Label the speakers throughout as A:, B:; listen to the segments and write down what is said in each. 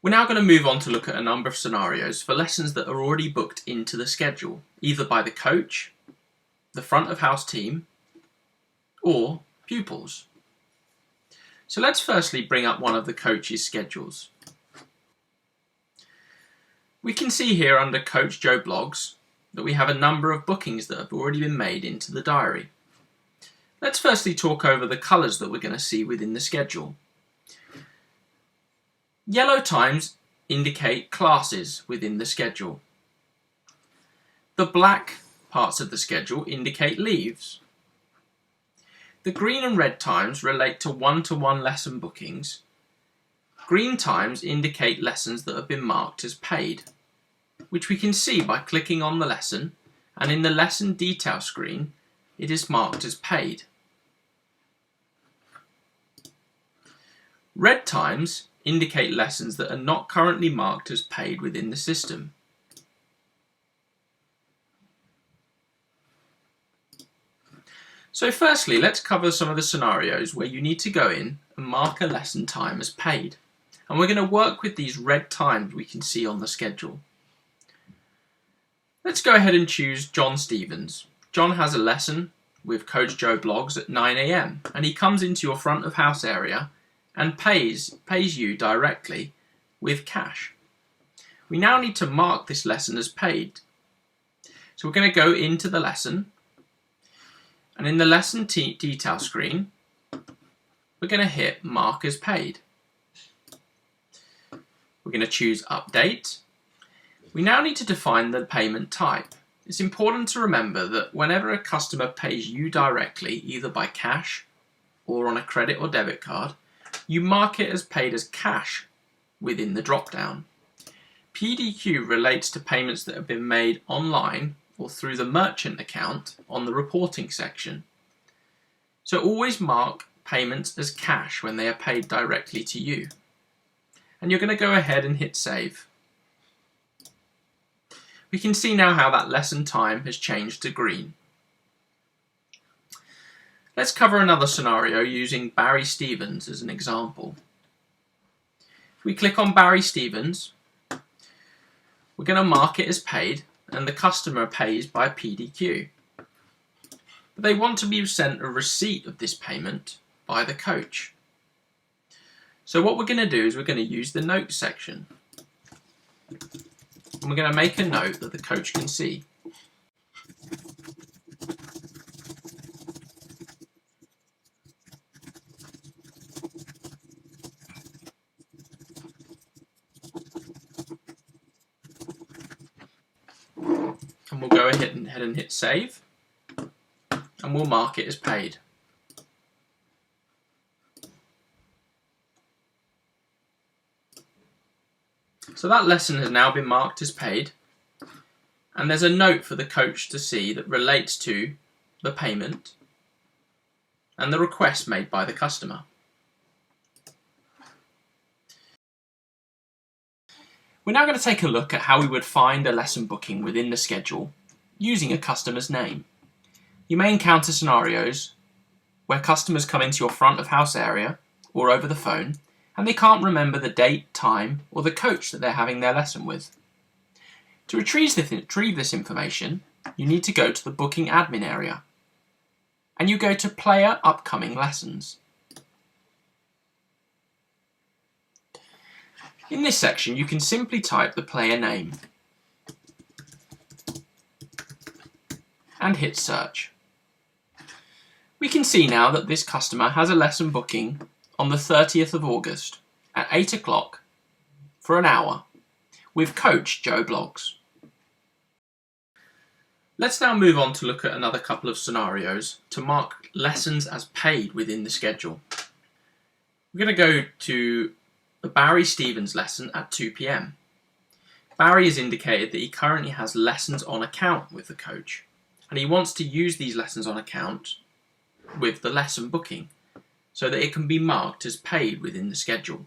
A: We're now going to move on to look at a number of scenarios for lessons that are already booked into the schedule, either by the coach, the front of house team, or pupils. So let's firstly bring up one of the coach's schedules. We can see here under Coach Joe Blogs that we have a number of bookings that have already been made into the diary. Let's firstly talk over the colours that we're going to see within the schedule. Yellow times indicate classes within the schedule. The black parts of the schedule indicate leaves. The green and red times relate to one-to-one lesson bookings. Green times indicate lessons that have been marked as paid, which we can see by clicking on the lesson, and in the lesson detail screen it is marked as paid. Red times indicate lessons that are not currently marked as paid within the system. So firstly, let's cover some of the scenarios where you need to go in and mark a lesson time as paid. And we're going to work with these red times we can see on the schedule. Let's go ahead and choose John Stevens. John has a lesson with Coach Joe Blogs at 9 AM and he comes into your front of house area and pays you directly with cash. We now need to mark this lesson as paid. So we're going to go into the lesson, and in the lesson detail screen we're going to hit mark as paid. We're going to choose update. We now need to define the payment type. It's important to remember that whenever a customer pays you directly, either by cash or on a credit or debit card, you mark it as paid as cash within the drop-down. PDQ relates to payments that have been made online or through the merchant account on the reporting section. So always mark payments as cash when they are paid directly to you. And you're going to go ahead and hit save. We can see now how that lesson time has changed to green. Let's cover another scenario using Barry Stevens as an example. If we click on Barry Stevens, we're going to mark it as paid and the customer pays by PDQ. But they want to be sent a receipt of this payment by the coach. So what we're going to do is we're going to use the notes section. And we're going to make a note that the coach can see. And we'll go ahead and hit save, and we'll mark it as paid. So that lesson has now been marked as paid, and there's a note for the coach to see that relates to the payment and the request made by the customer. We're now going to take a look at how we would find a lesson booking within the schedule using a customer's name. You may encounter scenarios where customers come into your front of house area or over the phone and they can't remember the date, time or the coach that they're having their lesson with. To retrieve this information, you need to go to the booking admin area and you go to player upcoming lessons. In this section, you can simply type the player name and hit search. We can see now that this customer has a lesson booking on the 30th of August at 8 o'clock for an hour with Coach Joe Blogs. Let's now move on to look at another couple of scenarios to mark lessons as paid within the schedule. We're going to go to the Barry Stevens lesson at 2 PM. Barry has indicated that he currently has lessons on account with the coach and he wants to use these lessons on account with the lesson booking so that it can be marked as paid within the schedule.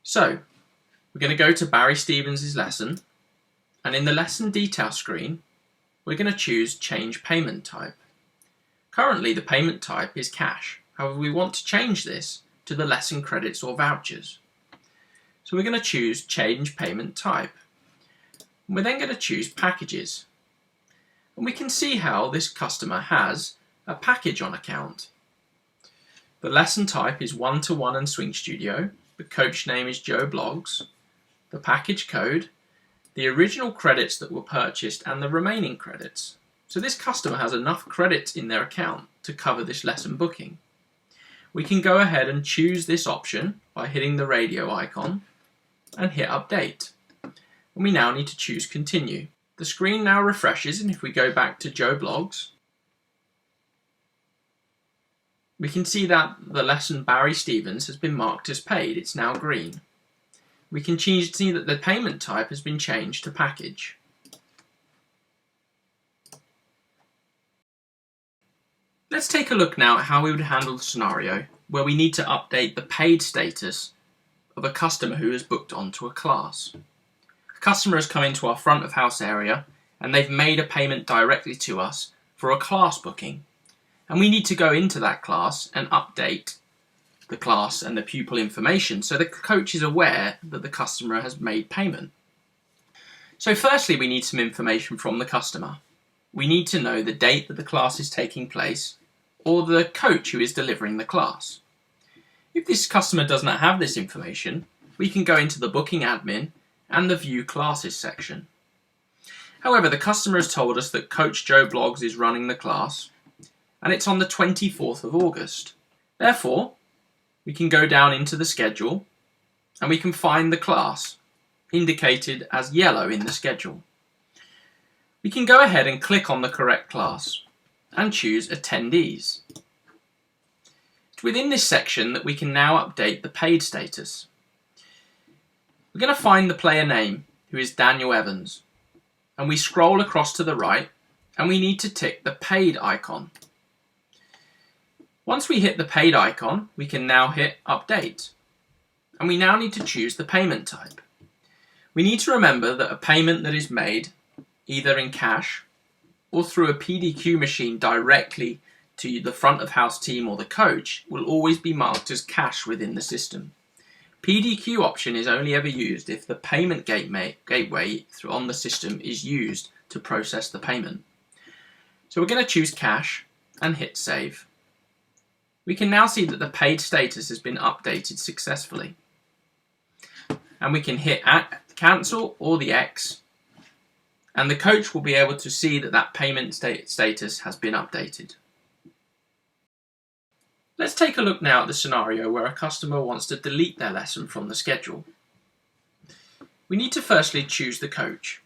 A: So we're going to go to Barry Stevens' lesson, and in the lesson detail screen we're going to choose change payment type. Currently the payment type is cash, however we want to change this to the lesson credits or vouchers. So we're going to choose Change Payment Type. We're then going to choose Packages. And we can see how this customer has a package on account. The lesson type is one-to-one and Swing Studio. The coach name is Joe Bloggs. The package code, the original credits that were purchased, and the remaining credits. So this customer has enough credits in their account to cover this lesson booking. We can go ahead and choose this option by hitting the radio icon and hit Update. And we now need to choose Continue. The screen now refreshes, and if we go back to Joe Bloggs, we can see that the lesson Barry Stevens has been marked as paid. It's now green. We can see that the payment type has been changed to package. Let's take a look now at how we would handle the scenario where we need to update the paid status of a customer who has booked onto a class. A customer has come into our front of house area and they've made a payment directly to us for a class booking. And we need to go into that class and update the class and the pupil information so the coach is aware that the customer has made payment. So firstly, we need some information from the customer. We need to know the date that the class is taking place or the coach who is delivering the class. If this customer does not have this information, we can go into the booking admin and the view classes section. However, the customer has told us that Coach Joe Bloggs is running the class and it's on the 24th of August. Therefore, we can go down into the schedule and we can find the class indicated as yellow in the schedule. We can go ahead and click on the correct class and choose Attendees. It's within this section that we can now update the paid status. We're going to find the player name, who is Daniel Evans, and we scroll across to the right and we need to tick the paid icon. Once we hit the paid icon, we can now hit Update. And we now need to choose the payment type. We need to remember that a payment that is made either in cash or through a PDQ machine directly to the front of house team or the coach will always be marked as cash within the system. PDQ option is only ever used if the payment gateway on the system is used to process the payment. So we're going to choose cash and hit Save. We can now see that the paid status has been updated successfully. And we can hit Cancel or the X, and the coach will be able to see that that payment status has been updated. Let's take a look now at the scenario where a customer wants to delete their lesson from the schedule. We need to firstly choose the coach,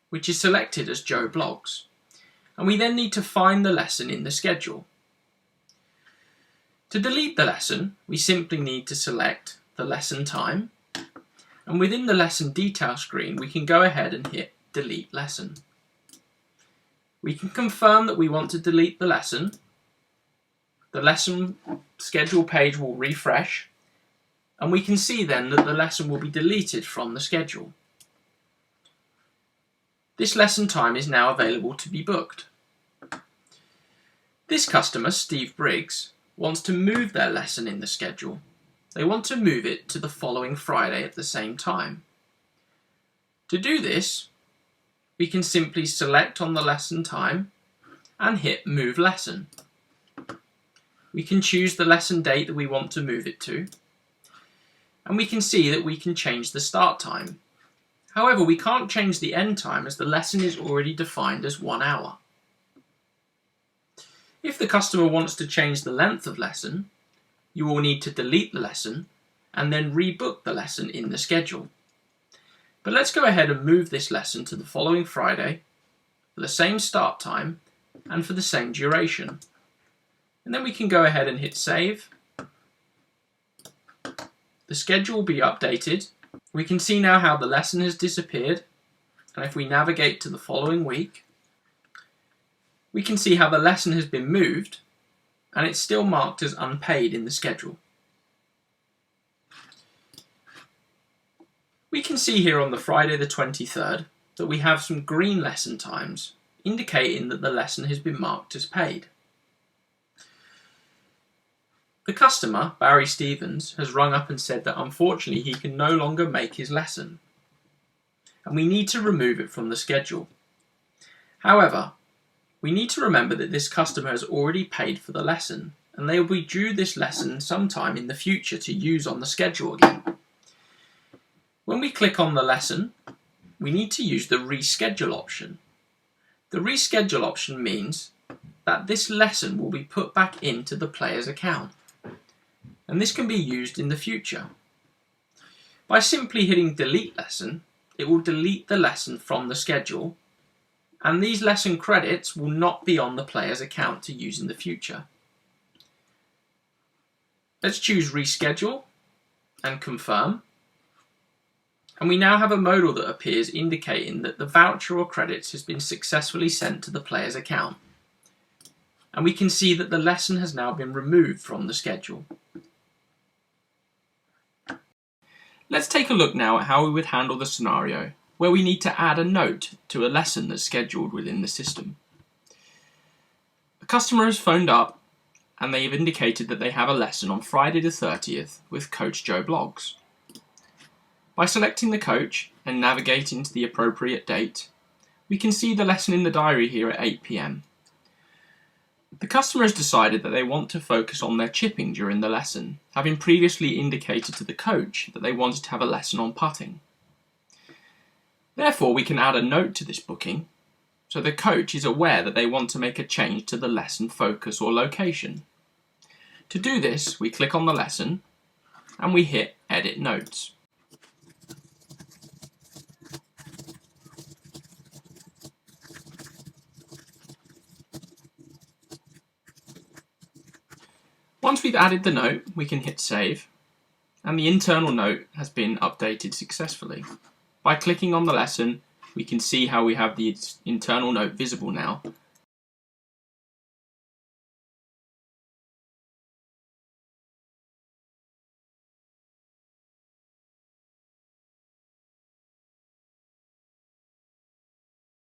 A: which is selected as Joe Bloggs, and we then need to find the lesson in the schedule. To delete the lesson, we simply need to select the lesson time, and within the lesson detail screen we can go ahead and hit Delete Lesson. We can confirm that we want to delete the lesson. The lesson schedule page will refresh, and we can see then that the lesson will be deleted from the schedule. This lesson time is now available to be booked. This customer, Steve Briggs, wants to move their lesson in the schedule. They want to move it to the following Friday at the same time. To do this, we can simply select on the lesson time and hit Move Lesson. We can choose the lesson date that we want to move it to, and we can see that we can change the start time. However, we can't change the end time as the lesson is already defined as 1 hour. If the customer wants to change the length of lesson, you will need to delete the lesson and then rebook the lesson in the schedule. But let's go ahead and move this lesson to the following Friday for the same start time and for the same duration. And then we can go ahead and hit Save. The schedule will be updated. We can see now how the lesson has disappeared, and if we navigate to the following week, we can see how the lesson has been moved and it's still marked as unpaid in the schedule. We can see here on the Friday the 23rd that we have some green lesson times indicating that the lesson has been marked as paid. The customer, Barry Stevens, has rung up and said that unfortunately he can no longer make his lesson, and we need to remove it from the schedule. However, we need to remember that this customer has already paid for the lesson, and they will be due this lesson sometime in the future to use on the schedule again. When we click on the lesson, we need to use the reschedule option. The reschedule option means that this lesson will be put back into the player's account, and this can be used in the future. By simply hitting delete lesson, it will delete the lesson from the schedule, and these lesson credits will not be on the player's account to use in the future. Let's choose reschedule and confirm. And we now have a modal that appears indicating that the voucher or credits has been successfully sent to the player's account. And we can see that the lesson has now been removed from the schedule. Let's take a look now at how we would handle the scenario where we need to add a note to a lesson that's scheduled within the system. A customer has phoned up and they have indicated that they have a lesson on Friday the 30th with Coach Joe Bloggs. By selecting the coach and navigating to the appropriate date, we can see the lesson in the diary here at 8 p.m. The customer has decided that they want to focus on their chipping during the lesson, having previously indicated to the coach that they wanted to have a lesson on putting. Therefore, we can add a note to this booking, so the coach is aware that they want to make a change to the lesson focus or location. To do this, we click on the lesson and we hit Edit Notes. Once we've added the note, we can hit Save, and the internal note has been updated successfully. By clicking on the lesson, we can see how we have the internal note visible now,